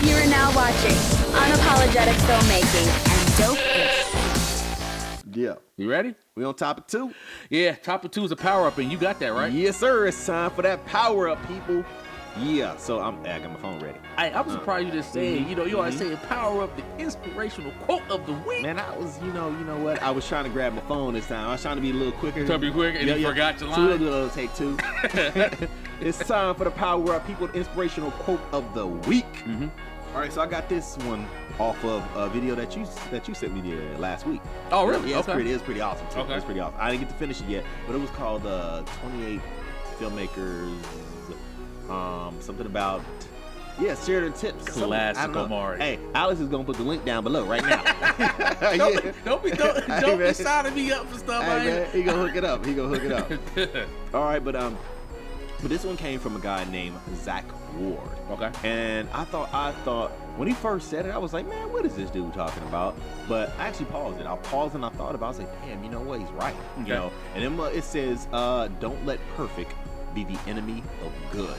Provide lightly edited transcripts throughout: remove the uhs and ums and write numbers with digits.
You are now watching Unapologetic Filmmaking and Dope-ish. Yeah. You ready? We on topic 2? Yeah, topic 2 is a power up, and you got that, right? Yes, sir. It's time for that power up, people. Yeah. So I got my phone ready. I'm surprised you just said, you always say power up, the inspirational quote of the week. Man, I was, you know what? I was trying to grab my phone this time. I was trying to be a little quicker. Trying to be quick, and you forgot your line. So we'll do a little take 2. It's time for the power up, people. The inspirational quote of the week. Mm-hmm. All right, so I got this one off of a video that you sent me last week. Oh, really? Yeah, okay. It's pretty awesome too. Okay. It's pretty awesome. I didn't get to finish it yet, but it was called 28 Filmmakers, something about share their tips. Classic Omari. Hey, Alex is gonna put the link down below right now. Don't be signing me up for stuff. Hey, man, he gonna hook it up. All right, but this one came from a guy named Zack Ward. Okay. And I thought when he first said it, I was like, man, what is this dude talking about? But I actually paused it. I paused and I thought about it. I was like, damn, you know what? He's right. Okay. You know. And then it says, don't let perfect be the enemy of good.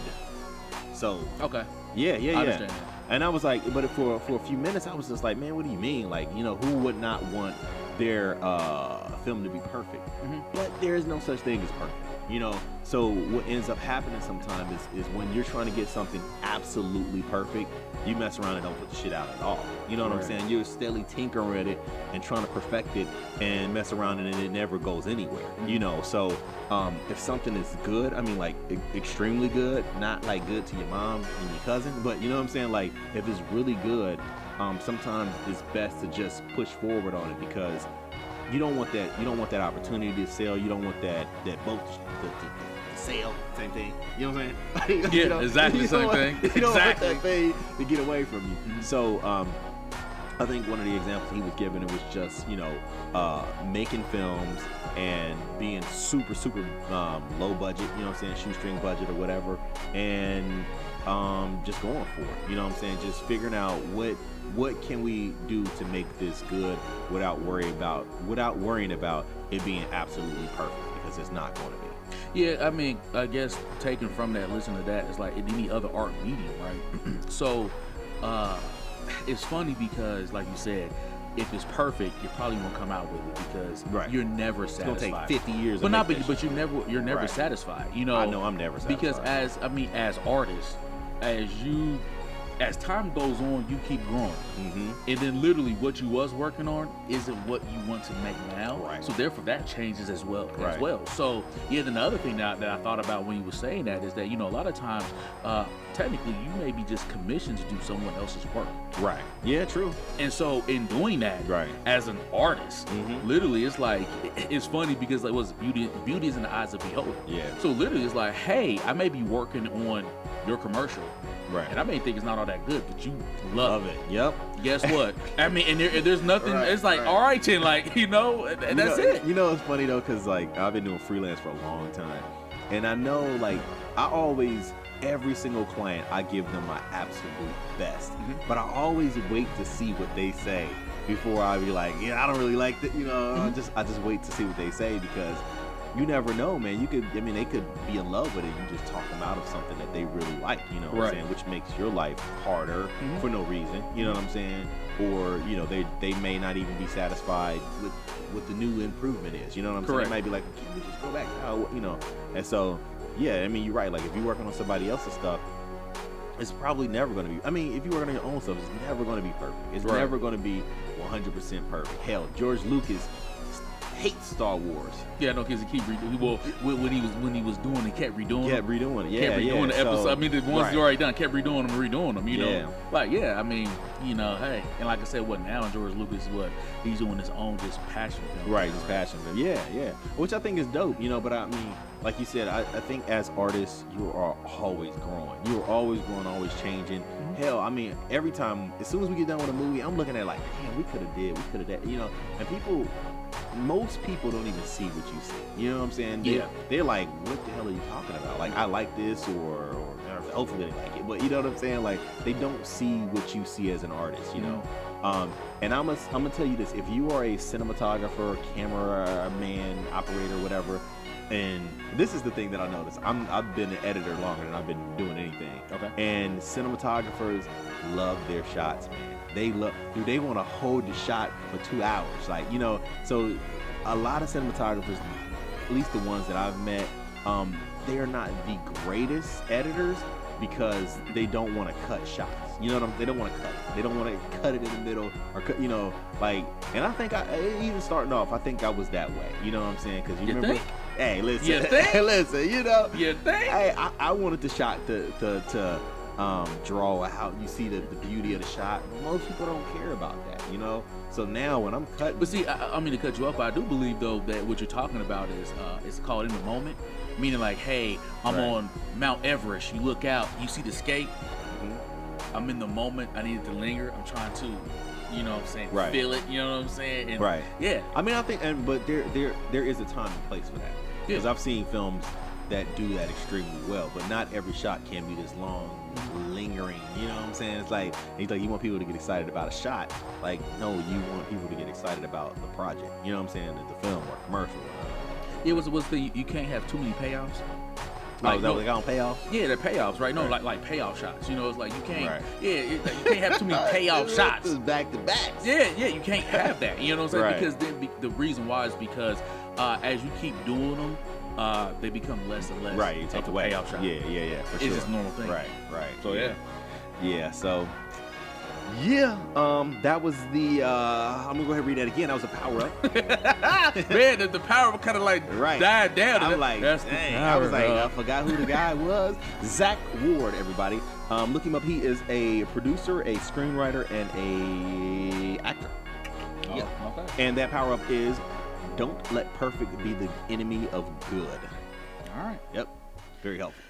So. Okay. Yeah. I understand that. And I was like, but for a few minutes, I was just like, man, what do you mean? Like, who would not want their film to be perfect? Mm-hmm. But there is no such thing as perfect. So what ends up happening sometimes is when you're trying to get something absolutely perfect, you mess around and don't put the shit out at all. You know what I'm saying? You're steadily tinkering with it and trying to perfect it and mess around and it never goes anywhere. So if something is good, I mean like extremely good, not like good to your mom and your cousin, but you know what I'm saying? Like if it's really good, sometimes it's best to just push forward on it because you don't want that opportunity to sell. You don't want that boat to sell. Same thing. You know what I'm saying? Yeah, exactly the same thing. You don't want that thing to get away from you. Mm-hmm. So I think one of the examples he was giving, it was just making films and being super low budget. You know what I'm saying? Shoestring budget or whatever, and just going for it. You know what I'm saying? Just figuring out what can we do to make this good without worrying about it being absolutely perfect, because it's not going to be. Yeah, I mean, I guess taking from that, listening to that, it's like any other art medium, right? So it's funny because, like you said, if it's perfect, you probably won't come out with it because you're never satisfied. It's gonna take 50 years. But you're never satisfied. I know I'm never satisfied because as artists, as time goes on, you keep growing. Mm-hmm. And then literally what you was working on isn't what you want to make now. Right. So therefore that changes as well. So then the other thing that I thought about when you were saying that is that, a lot of times, technically you may be just commissioned to do someone else's work. Right. Yeah, true. And so in doing that, as an artist, literally it's like, it's funny because like beauty is in the eyes of the beholder. Yeah. So literally it's like, hey, I may be working on your commercial. Right. And I may think it's not all that good, but you love it. Yep. Guess what? I mean, and there's nothing. It's like, all right, then, like, and that's it. It's funny though, because like I've been doing freelance for a long time, and I know like every single client, I give them my absolute best, but I always wait to see what they say before I be like, I don't really like that. I just wait to see what they say because. You never know, man. They could be in love with it. You just talk them out of something that they really like, what I'm saying? Which makes your life harder for no reason, you know what I'm saying? Or, they may not even be satisfied with what the new improvement is, you know what I'm saying? They might be like, can't we just go back now, And so, you're right. Like, if you're working on somebody else's stuff, it's probably never going to be, if you're working on your own stuff, it's never going to be perfect. It's never going to be 100% perfect. Hell, George Lucas hates Star Wars. Yeah, no, because he keep redoing. Well, when he was doing it, kept redoing. Kept redoing it. Yeah, kept redoing the episode. So, the ones he already done, kept redoing them, You know, hey, and like I said, now George Lucas, he's doing his own just passion film. Right, his passion film. Yeah. Which I think is dope. But like you said, I think as artists, you are always growing. You are always growing, always changing. Mm-hmm. Hell, every time, as soon as we get done with a movie, I'm looking at like, damn, we could have did that. And most people don't even see what you see. You know what I'm saying? They're like, what the hell are you talking about? Like, I like this, or hopefully they like it. But you know what I'm saying? Like, they don't see what you see as an artist, And I'm gonna tell you this: if you are a cinematographer, cameraman, operator, whatever, and this is the thing that I noticed. I've been an editor longer than I've been doing anything. Okay. And cinematographers love their shots, man. They want to hold the shot for 2 hours. Like, you know, so a lot of cinematographers, at least the ones that I've met, they are not the greatest editors because they don't want to cut shots. You know what they don't want to cut it. They don't want to cut it in the middle or cut, you know, like, and I think even starting off, I think I was that way. You know what I'm saying? Because you remember, think? Hey, listen, You think? listen, you know, You think? Hey, I wanted the shot to draw out. You see the beauty of the shot. Most people don't care about that, you know. So now when I'm cutting, But see, I mean to cut you off, but I do believe though that what you're talking about is it's called in the moment, meaning like, hey, I'm on Mount Everest. You look out, you see the scape. I'm in the moment. I needed to linger. I'm trying to, you know what I'm saying, feel it. You know what I'm saying? And yeah. I mean, I think, but there is a time and place for that. Because I've seen films that do that extremely well, but not every shot can be this long, lingering. You know what I'm saying? It's like, you want people to get excited about a shot. Like, no, you want people to get excited about the project. You know what I'm saying? The film or commercial. Yeah, what's the you can't have too many payoffs. Like, is that what they got on payoffs? Yeah, they're payoffs, right? No, like payoff shots. You know, it's like you can't. Yeah, you can't have too many payoff shots. This is back to back. Yeah, you can't have that. You know what I'm saying? Because then the reason why is because as you keep doing them, they become less and less. Right, you take away payoff shot. Yeah, for sure. It's just a normal thing. Right. So yeah. So. Yeah, that was the, I'm gonna go ahead and read that again. That was a power up. Man, the power kind of like died down. I'm like, dang, I was like, I forgot who the guy was. Zack Ward, everybody. Look him up. He is a producer, a screenwriter, and a actor. Oh, okay. And that power up is, don't let perfect be the enemy of good. All right. Yep. Very helpful.